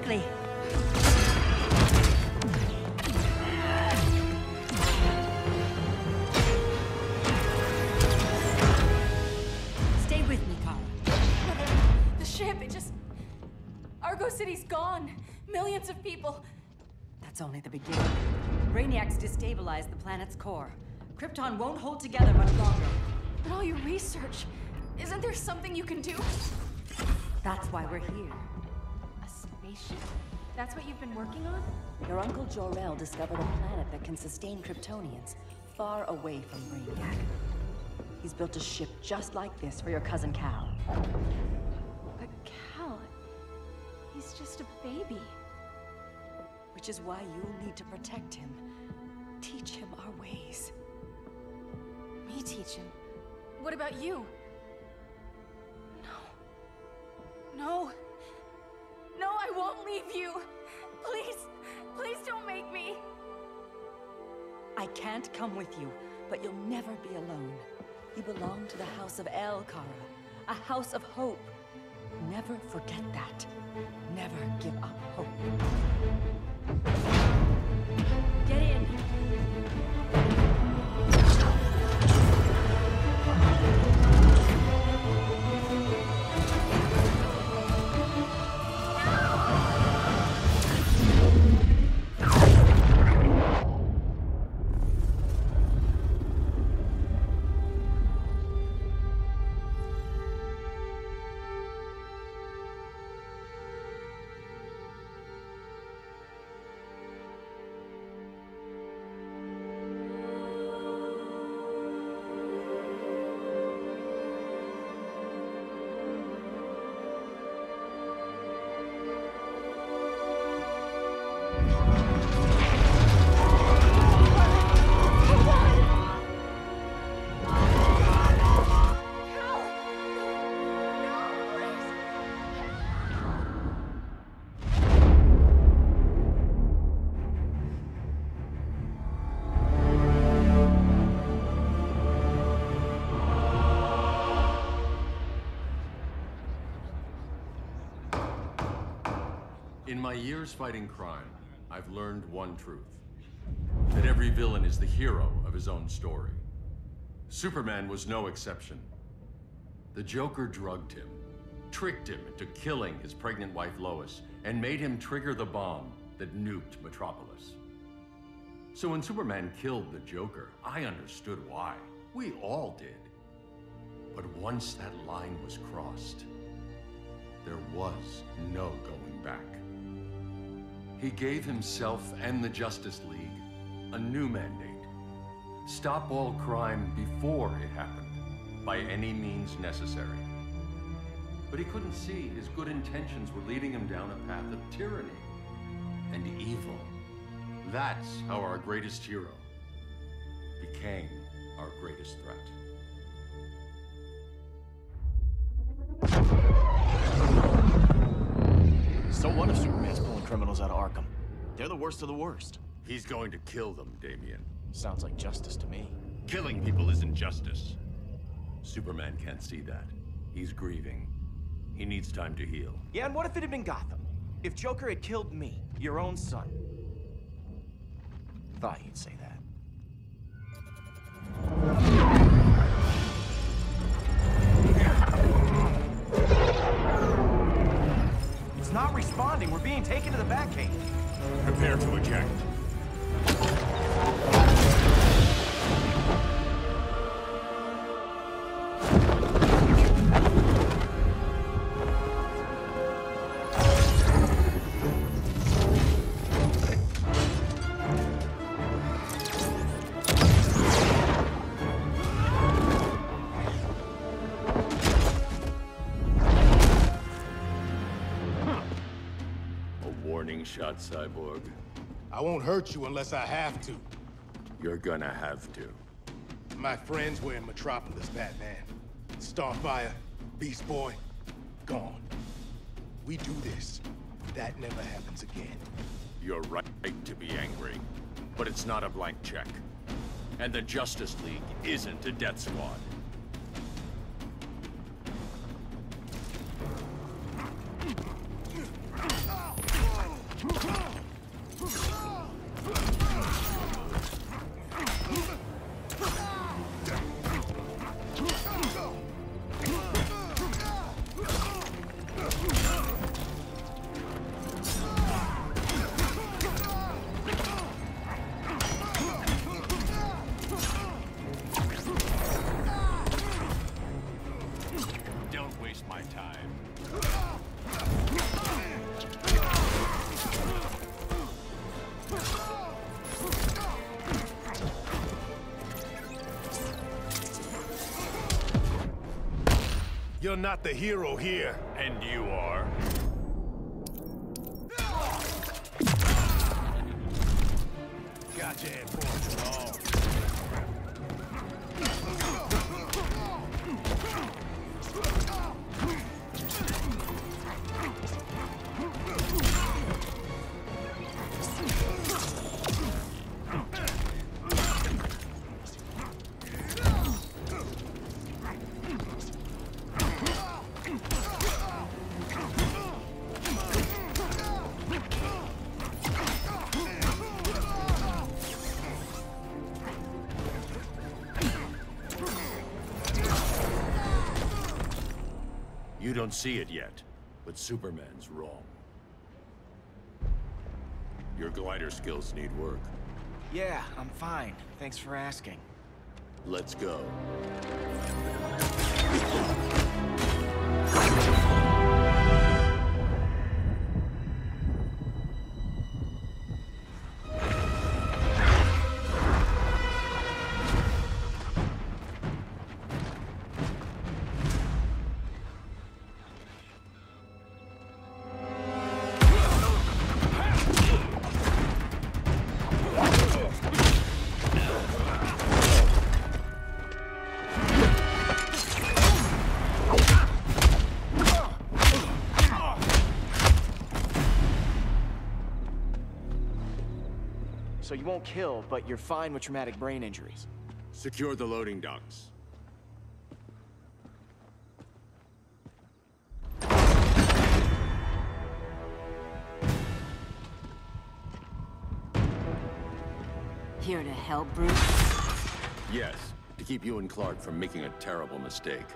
quickly. Stay with me, Kara. The ship, it just... Argo City's gone. Millions of people. That's only the beginning. Brainiacs destabilized the planet's core. Krypton won't hold together much longer. But all your research, isn't there something you can do? That's why we're here. A spaceship? That's what you've been working on? Your Uncle Jor-El discovered a planet that can sustain Kryptonians, far away from Brainiac. He's built a ship just like this for your cousin Cal. But Cal... he's just a baby. Which is why you'll need to protect him. Teach him our ways. Me teach him? What about you? No. No, I won't leave you. Please, please don't make me. I can't come with you, but you'll never be alone. You belong to the House of El, Kara. A house of hope. Never forget that. Never give up hope. Get in. In my years fighting crime, I've learned one truth. That every villain is the hero of his own story. Superman was no exception. The Joker drugged him, tricked him into killing his pregnant wife Lois, and made him trigger the bomb that nuked Metropolis. So when Superman killed the Joker, I understood why. We all did. But once that line was crossed, there was no going back. He gave himself and the Justice League a new mandate. Stop all crime before it happened, by any means necessary. But he couldn't see his good intentions were leading him down a path of tyranny and evil. That's how our greatest hero became our greatest threat. So what if Superman's pulling criminals out of Arkham? They're the worst of the worst. He's going to kill them, Damian. Sounds like justice to me. Killing people isn't justice. Superman can't see that. He's grieving. He needs time to heal. Yeah, and what if it had been Gotham? If Joker had killed me, your own son? Thought you'd say that. It's not responding. We're being taken to the Batcave. Prepare to eject. Shot, Cyborg. I won't hurt you unless I have to. You're gonna have to. My friends were in Metropolis, Batman. Starfire, Beast Boy, gone. We do this. That never happens again. You're right to be angry, but it's not a blank check. And the Justice League isn't a death squad. You're not the hero here. And you are? Gotcha, Ed. You don't see it yet, but Superman's wrong. Your glider skills need work. Yeah, I'm fine. Thanks for asking. Let's go. So you won't kill, but you're fine with traumatic brain injuries. Secure the loading docks. Here to help, Bruce? Yes, to keep you and Clark from making a terrible mistake.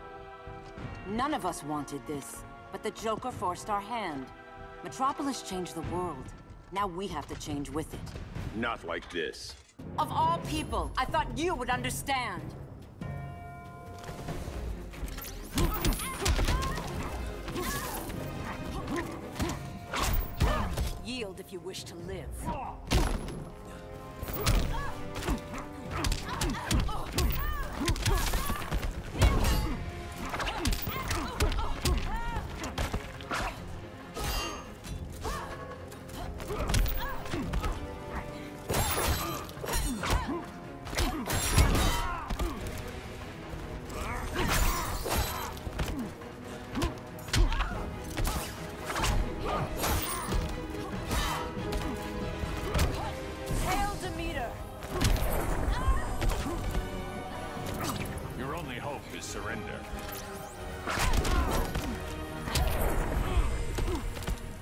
None of us wanted this, but the Joker forced our hand. Metropolis changed the world. Now we have to change with it. Not like this. Of all people, I thought you would understand. Yield if you wish to live. Surrender.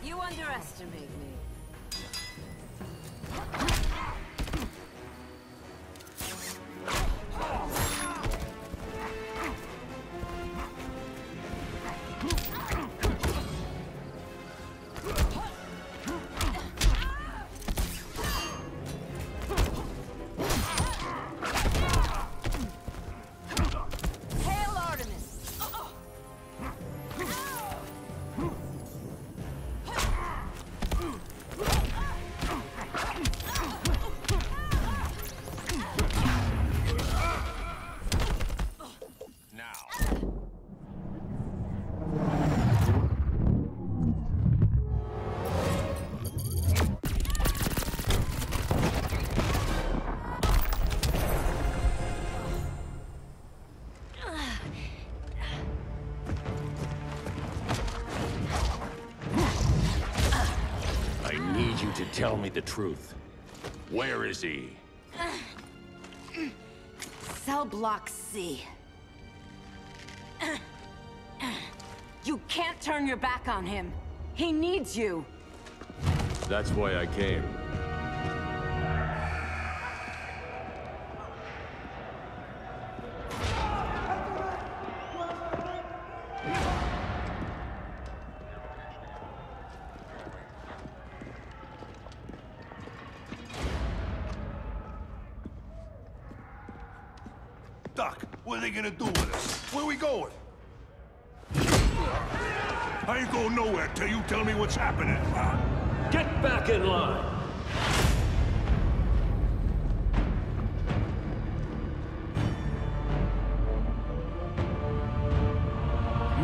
You underestimate me. To tell me the truth. Where is he? Cell block C. You can't turn your back on him. He needs you. That's why I came. Doc, what are they gonna do with us? Where are we going? I ain't going nowhere till you tell me what's happening. Get back in line!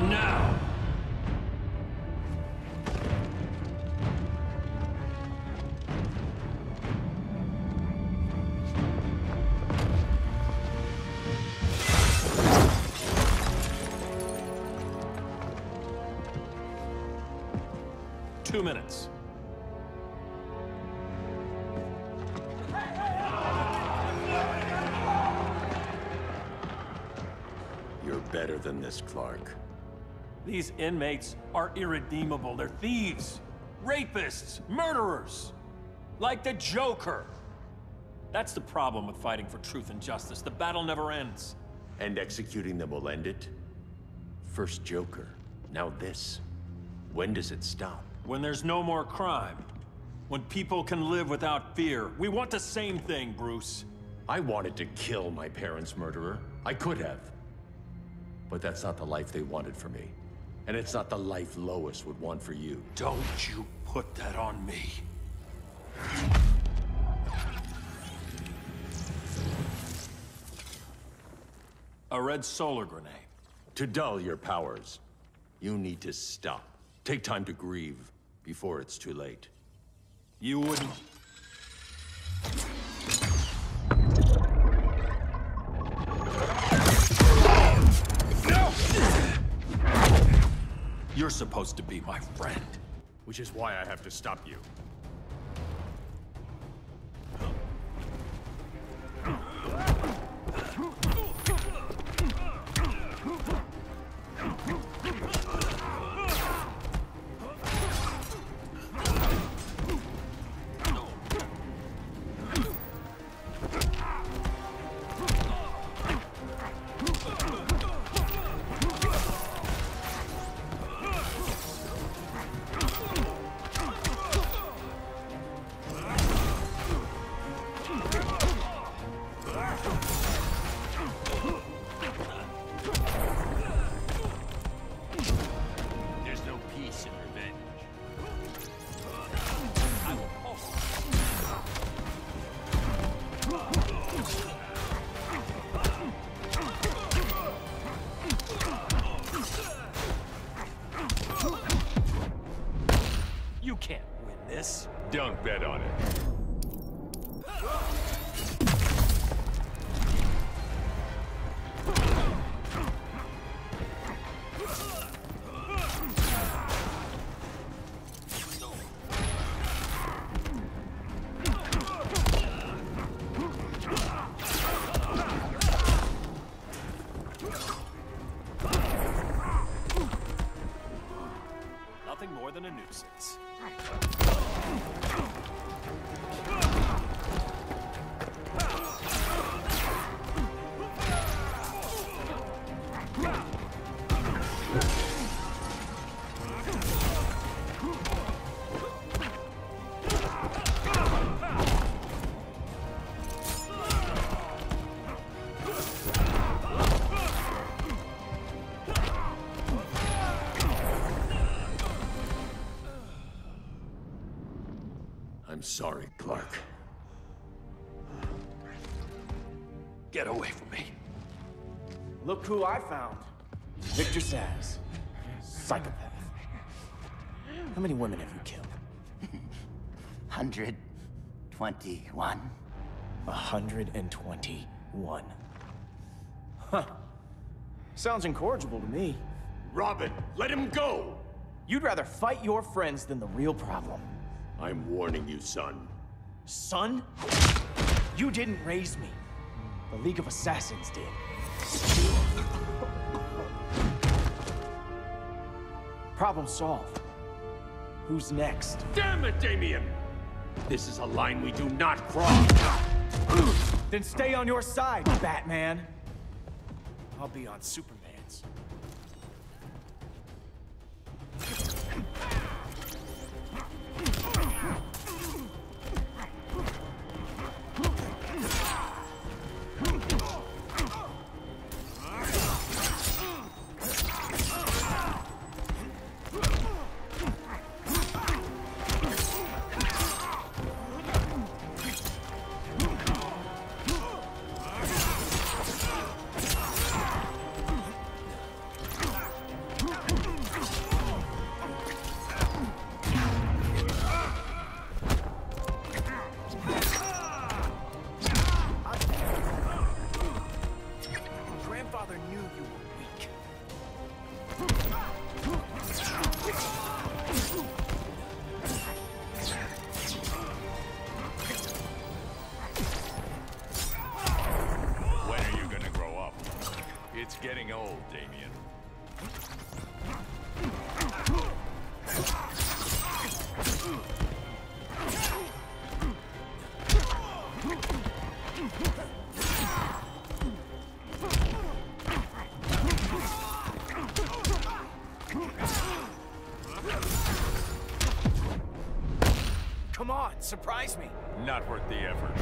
Now! Two minutes. You're better than this, Clark. These inmates are irredeemable. They're thieves, rapists, murderers. Like the Joker. That's the problem with fighting for truth and justice. The battle never ends. And executing them will end it? First Joker, now this. When does it stop? When there's no more crime. When people can live without fear. We want the same thing, Bruce. I wanted to kill my parents' murderer. I could have. But that's not the life they wanted for me. And it's not the life Lois would want for you. Don't you put that on me. A red solar grenade. To dull your powers, you need to stop. Take time to grieve before it's too late. You wouldn't... You're supposed to be my friend. Which is why I have to stop you. You can't win this. Don't bet on it. Nothing more than a nuisance. I'm sorry, Clark. Get away from me. Look who I found. Victor Saz. Psychopath. How many women have you killed? 121. 121. Huh. Sounds incorrigible to me. Robin, let him go! You'd rather fight your friends than the real problem. I'm warning you, son. Son? You didn't raise me. The League of Assassins did. Problem solved. Who's next? Damn it, Damien! This is a line we do not cross! Then stay on your side, Batman. I'll be on Superman's. Come on, surprise me. Not worth the effort.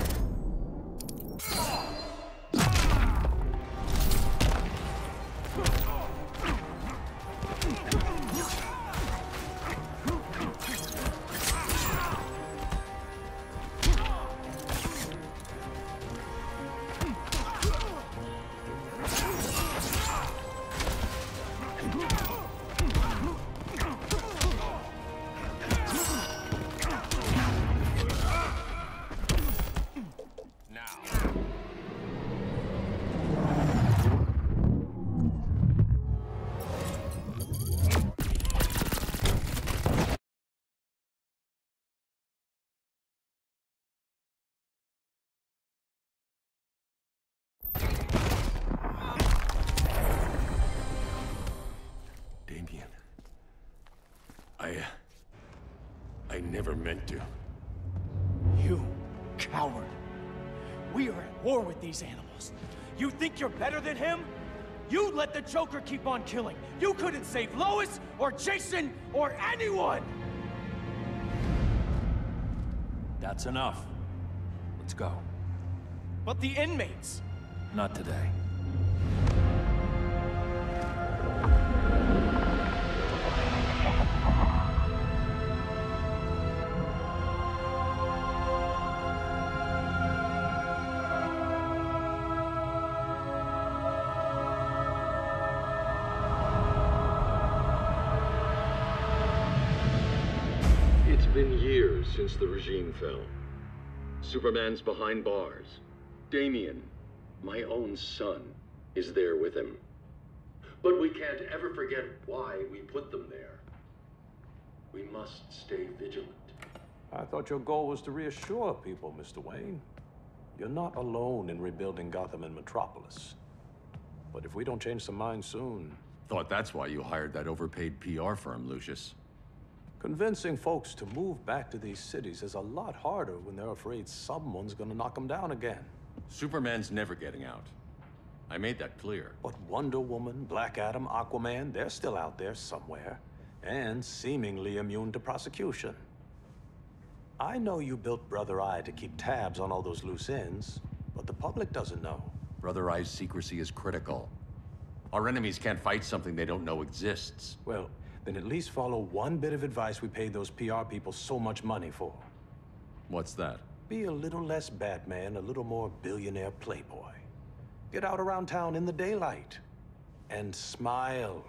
Damien. I never meant to. You coward. We are at war with these animals. You think you're better than him? You let the Joker keep on killing. You couldn't save Lois, or Jason, or anyone! That's enough. Let's go. But the inmates. Not today. It's been years since the regime fell. Superman's behind bars. Damien, my own son, is there with him. But we can't ever forget why we put them there. We must stay vigilant. I thought your goal was to reassure people, Mr. Wayne. You're not alone in rebuilding Gotham and Metropolis. But if we don't change some minds soon... Thought that's why you hired that overpaid PR firm, Lucius. Convincing folks to move back to these cities is a lot harder when they're afraid someone's gonna knock them down again. Superman's never getting out. I made that clear. But Wonder Woman, Black Adam, Aquaman, they're still out there somewhere. And seemingly immune to prosecution. I know you built Brother Eye to keep tabs on all those loose ends, but the public doesn't know. Brother Eye's secrecy is critical. Our enemies can't fight something they don't know exists. Well, then at least follow one bit of advice we paid those PR people so much money for. What's that? Be a little less Batman, a little more billionaire playboy. Get out around town in the daylight. And smile.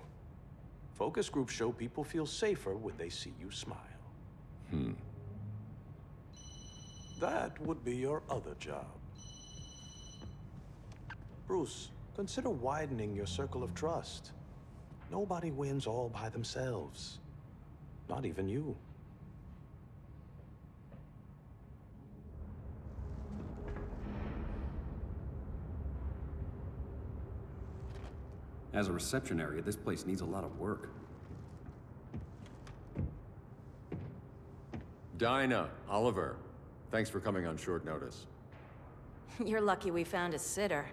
Focus groups show people feel safer when they see you smile. That would be your other job. Bruce, consider widening your circle of trust. Nobody wins all by themselves. Not even you. As a reception area, this place needs a lot of work. Dinah, Oliver, thanks for coming on short notice. You're lucky we found a sitter.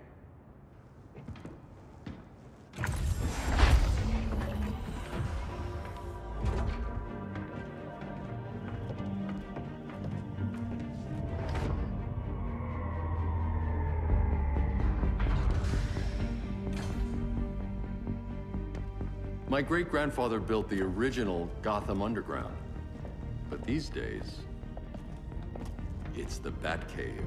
My great-grandfather built the original Gotham Underground. But these days, it's the Batcave.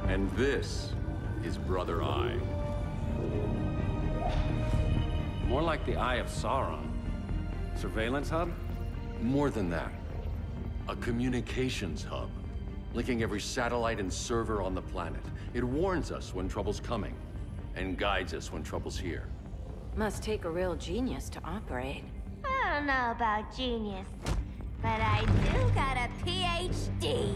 And this is Brother Eye. More like the Eye of Sauron. Surveillance hub? More than that. A communications hub, linking every satellite and server on the planet. It warns us when trouble's coming, and guides us when trouble's here. Must take a real genius to operate. I don't know about genius, but I do got a PhD.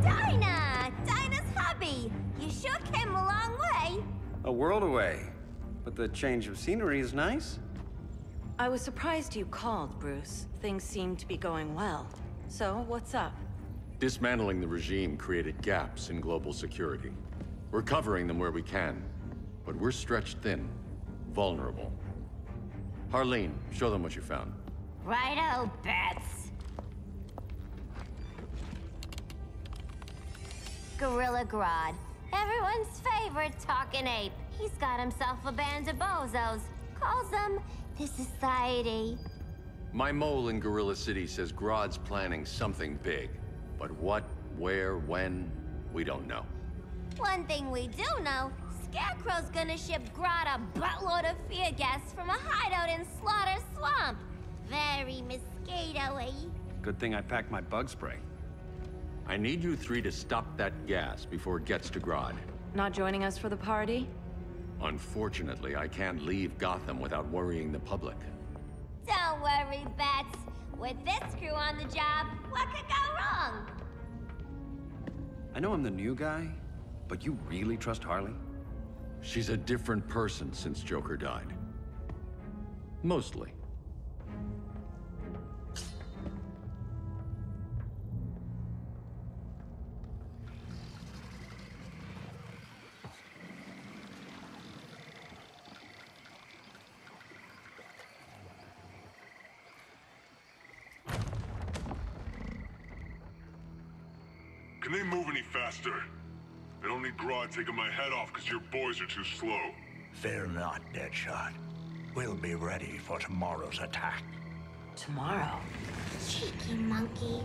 Dinah's hubby! You sure came a long way. A world away. But the change of scenery is nice. I was surprised you called, Bruce. Things seem to be going well. So, what's up? Dismantling the regime created gaps in global security. We're covering them where we can. But we're stretched thin, vulnerable. Harleen, show them what you found. Righto, Bats. Gorilla Grodd. Everyone's favorite talking ape. He's got himself a band of bozos. Calls them the Society. My mole in Gorilla City says Grodd's planning something big. But what, where, when, we don't know. One thing we do know, Scarecrow's gonna ship Grodd a buttload of fear gas from a hideout in Slaughter Swamp. Very mosquito-y. Good thing I packed my bug spray. I need you three to stop that gas before it gets to Grodd. Not joining us for the party? Unfortunately, I can't leave Gotham without worrying the public. Don't worry, Bats. With this crew on the job, what could go wrong? I know I'm the new guy, but you really trust Harley? She's a different person since Joker died. Mostly. Can they move any faster? I don't need Grodd taking my head off because your boys are too slow. Fear not, Deadshot. We'll be ready for tomorrow's attack. Tomorrow? Cheeky monkey.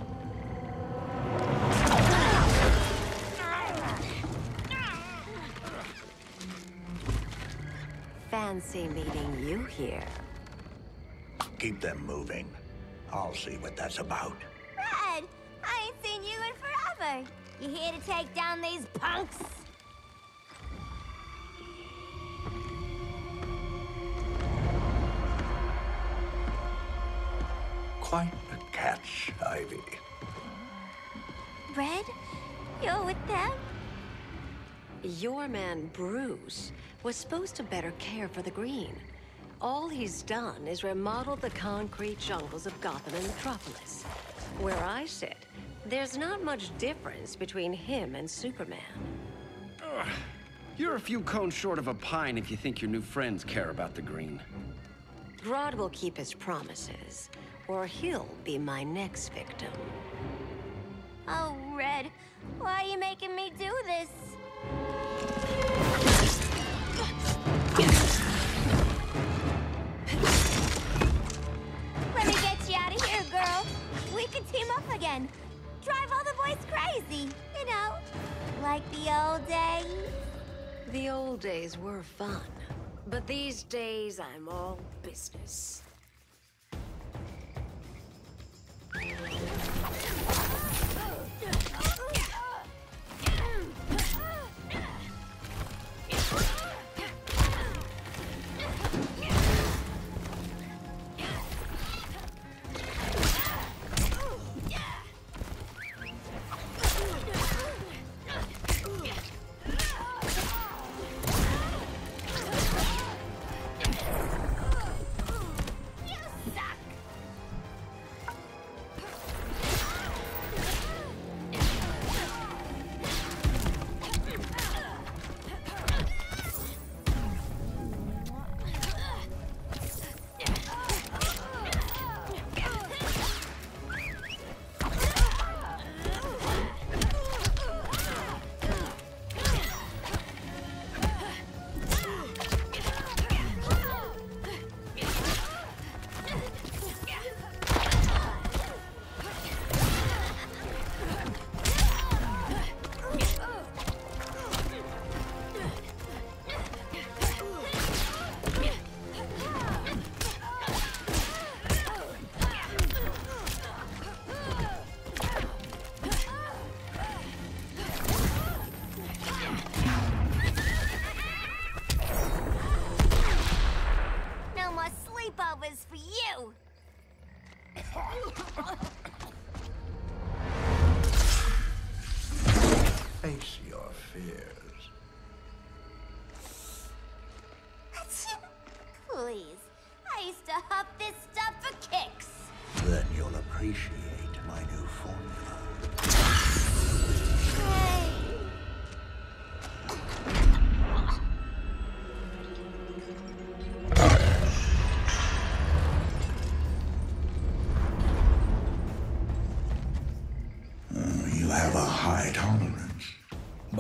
Fancy meeting you here. Keep them moving. I'll see what that's about. Red, I ain't seen you in forever. You here to take down these punks? Quite a catch, Ivy. Red, you're with them? Your man, Bruce, was supposed to better care for the Green. All he's done is remodel the concrete jungles of Gotham and Metropolis. Where I sit, there's not much difference between him and Superman. Ugh. You're a few cones short of a pine if you think your new friends care about the Green. Grodd will keep his promises, or he'll be my next victim. Oh, Red, why are you making me do this? Let me get you out of here, girl. We could team up again. Drive all the boys crazy, you know, like the old days. The old days were fun, but these days I'm all business.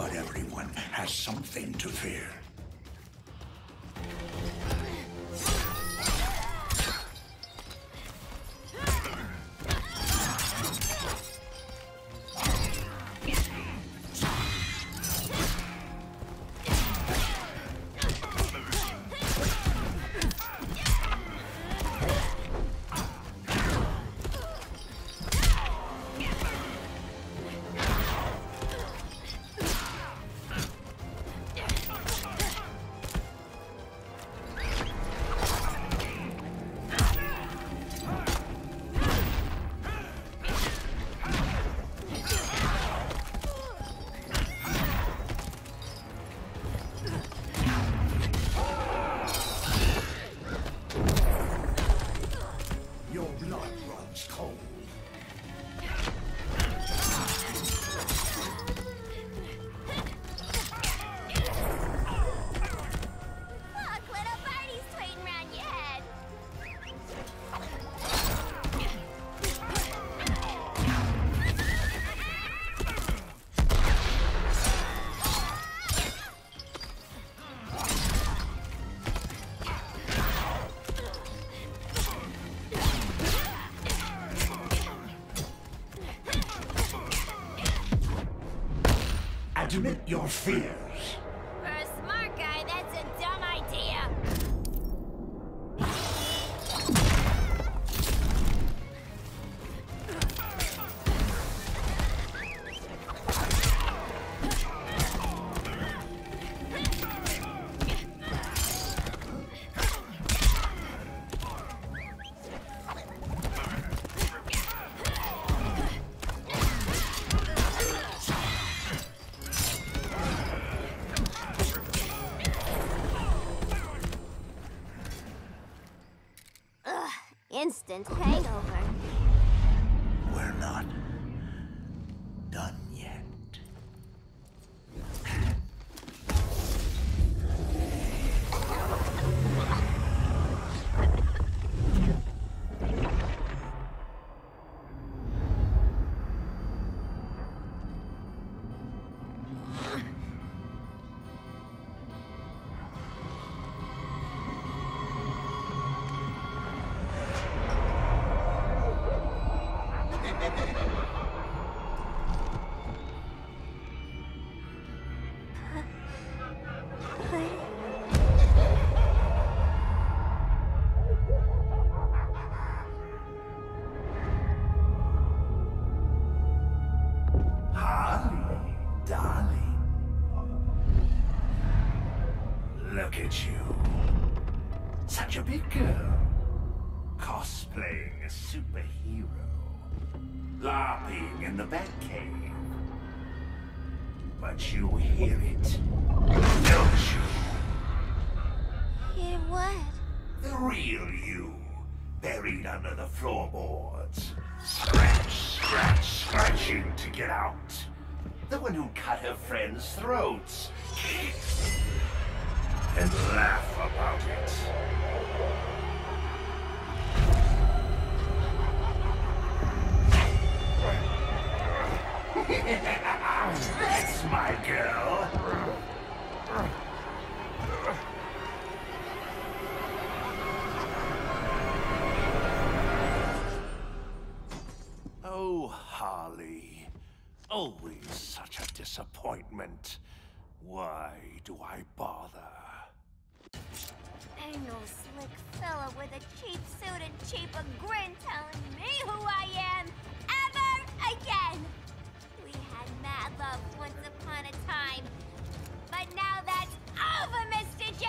but everyone has something to fear. Admit your fears. For a smart guy, that's a dumb idea. Instant hangover. We're not done yet. Look at you. Such a big girl. Cosplaying a superhero. LARPing in the Batcave. But you hear it, don't you? Hear what? The real you, buried under the floorboards. Scratch, scratch, scratching to get out. The one who cut her friends' throats. And laugh about it. That's my girl. Oh, Harley. Always such a disappointment. Why do I bother? Ain't no slick fella with a cheap suit and cheaper grin telling me who I am ever again. We had mad love once upon a time, but now that's over, Mr. J.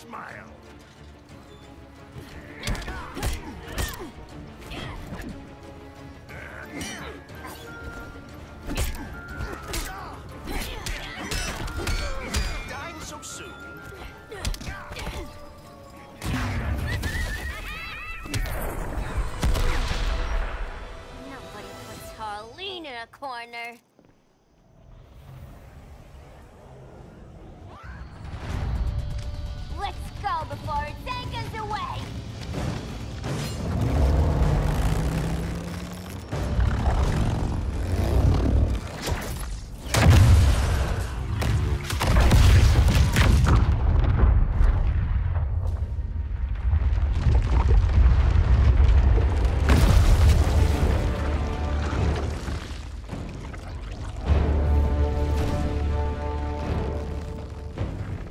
smile. Dying so soon? Nobody puts Harleen in a corner. Let's go before it takes us away!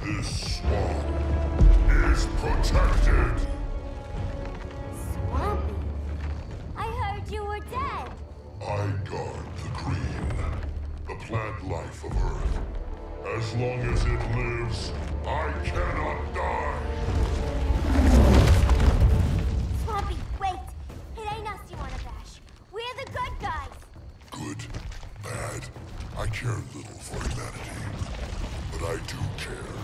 This swamp is protected. Swampy? I heard you were dead. I guard the green, the plant life of Earth. As long as it lives, I cannot die. Swampy, wait! It ain't us you wanna bash. We're the good guys. Good, bad, I care little for humanity. But I do care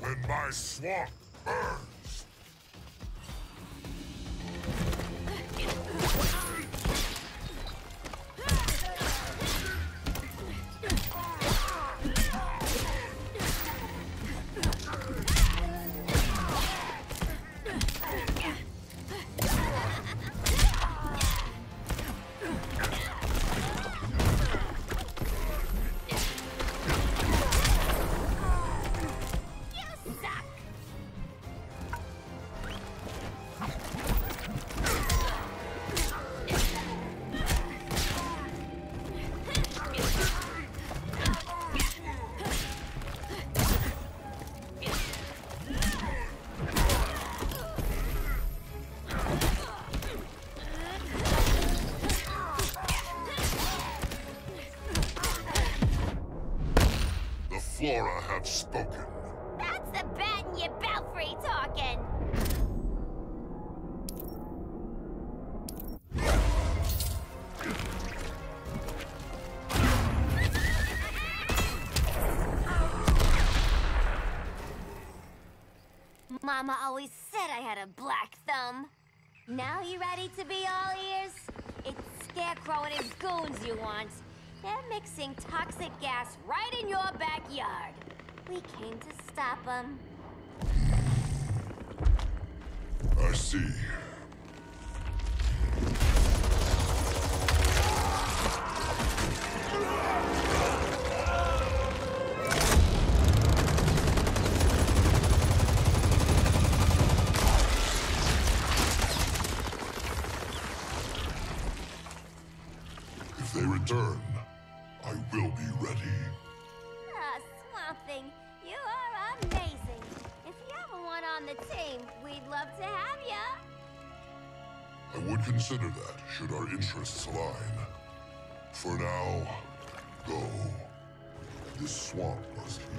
when my swamp burns. Flora have spoken. That's the bat in your belfry talking. Mama always said I had a black thumb. Now you ready to be all ears? It's Scarecrow and his goons you want. They're mixing toxic gas right in your backyard. We came to stop them. I see. If they return, I will be ready. Ah, Swamp Thing, you are amazing. If you ever want on the team, we'd love to have ya. I would consider that, should our interests align. For now, go. This swamp must heal.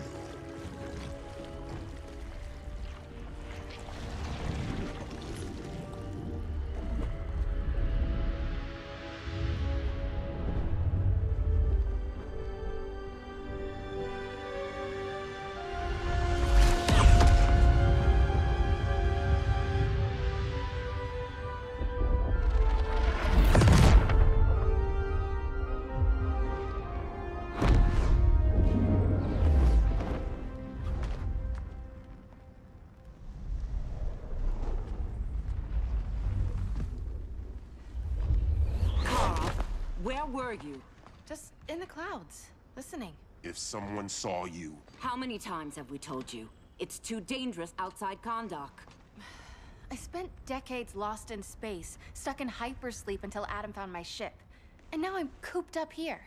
Where were you? Just in the clouds, listening. If someone saw you... How many times have we told you? It's too dangerous outside Kahndaq. I spent decades lost in space, stuck in hypersleep until Adam found my ship. And now I'm cooped up here.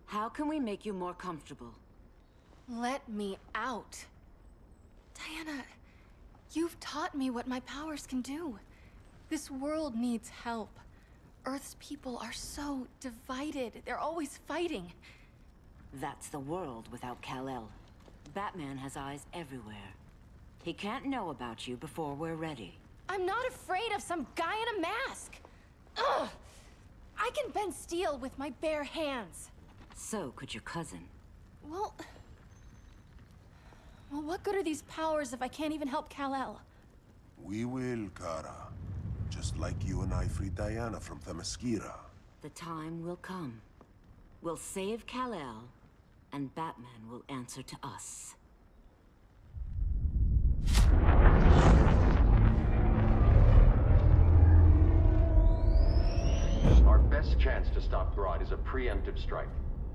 How can we make you more comfortable? Let me out. Diana, you've taught me what my powers can do. This world needs help. Earth's people are so divided. They're always fighting. That's the world without Kal-El. Batman has eyes everywhere. He can't know about you before we're ready. I'm not afraid of some guy in a mask. Ugh! I can bend steel with my bare hands. So could your cousin. Well, what good are these powers if I can't even help Kal-El? We will, Kara. Just like you and I freed Diana from Themyscira. The time will come. We'll save Kal-El, and Batman will answer to us. Our best chance to stop Grodd is a preemptive strike.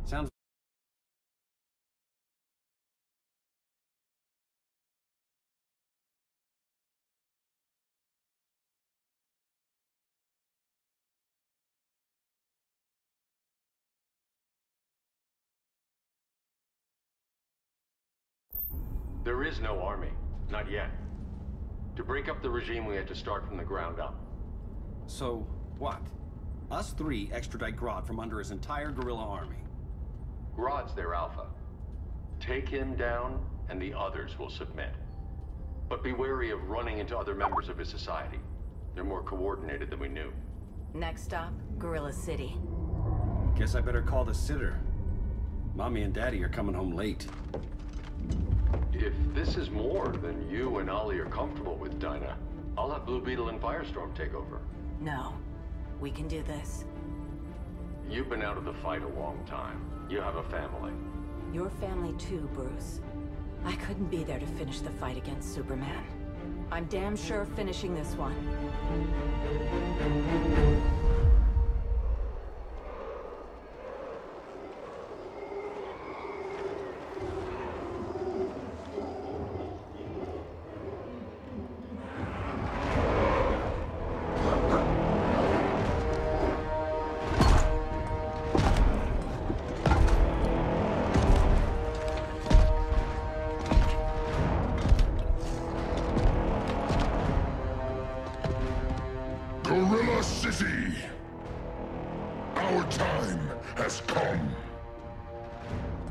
Sounds... There is no army. Not yet. To break up the regime, we had to start from the ground up. So, what? Us three extradite Grodd from under his entire guerrilla army. Grodd's their alpha. Take him down, and the others will submit. But be wary of running into other members of his society. They're more coordinated than we knew. Next stop, Gorilla City. Guess I better call the sitter. Mommy and Daddy are coming home late. If this is more than you and Ollie are comfortable with, Dinah, I'll have Blue Beetle and Firestorm take over. No. We can do this. You've been out of the fight a long time. You have a family. Your family too, Bruce. I couldn't be there to finish the fight against Superman. I'm damn sure finishing this one. Gorilla City! Our time has come.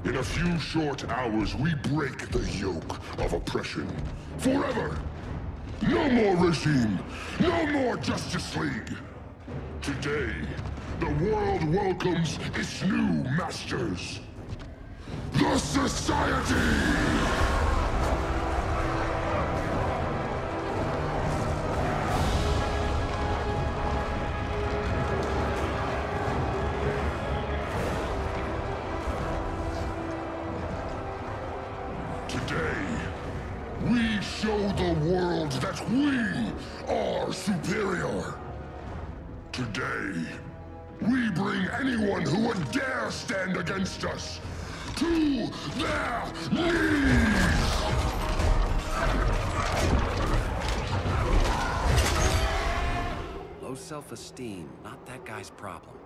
In a few short hours, we break the yoke of oppression. Forever! No more regime! No more Justice League! Today, the world welcomes its new masters. The Society! Today, we show the world that we are superior. Today, we bring anyone who would dare stand against us to their knees! Low self-esteem, not that guy's problem.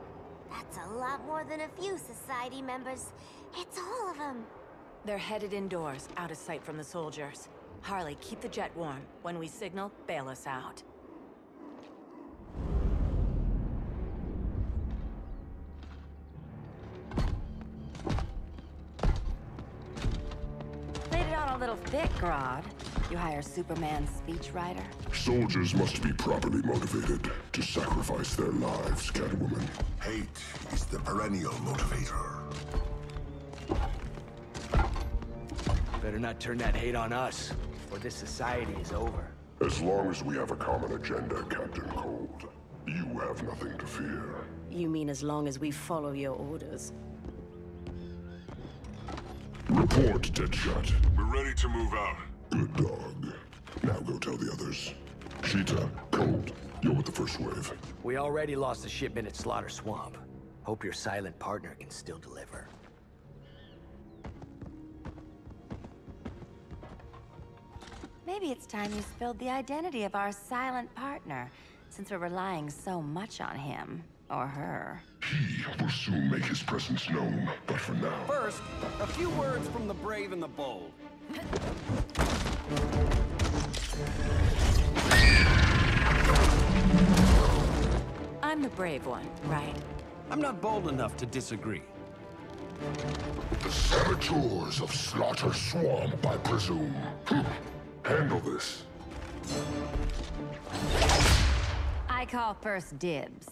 That's a lot more than a few society members. It's all of them. They're headed indoors, out of sight from the soldiers. Harley, keep the jet warm. When we signal, bail us out. Laid it on a little thick, Grodd. You hire Superman's speechwriter? Soldiers must be properly motivated to sacrifice their lives, Catwoman. Hate is the perennial motivator. Better not turn that hate on us, or this society is over. As long as we have a common agenda, Captain Cold, you have nothing to fear. You mean as long as we follow your orders? Report, Deadshot. We're ready to move out. Good dog. Now go tell the others. Cheetah, Cold, you're with the first wave. We already lost a shipment at Slaughter Swamp. Hope your silent partner can still deliver. Maybe it's time you spilled the identity of our silent partner, since we're relying so much on him. Or her. He will soon make his presence known, but for now... First, a few words from the brave and the bold. I'm the brave one, right? I'm not bold enough to disagree. The saboteurs of Slaughter Swamp, I presume. Handle this. I call first dibs.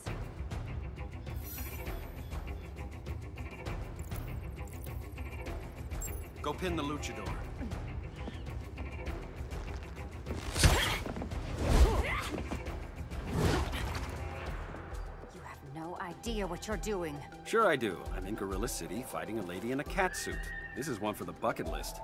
Go pin the luchador. You have no idea what you're doing. Sure I do. I'm in Gorilla City fighting a lady in a cat suit. This is one for the bucket list.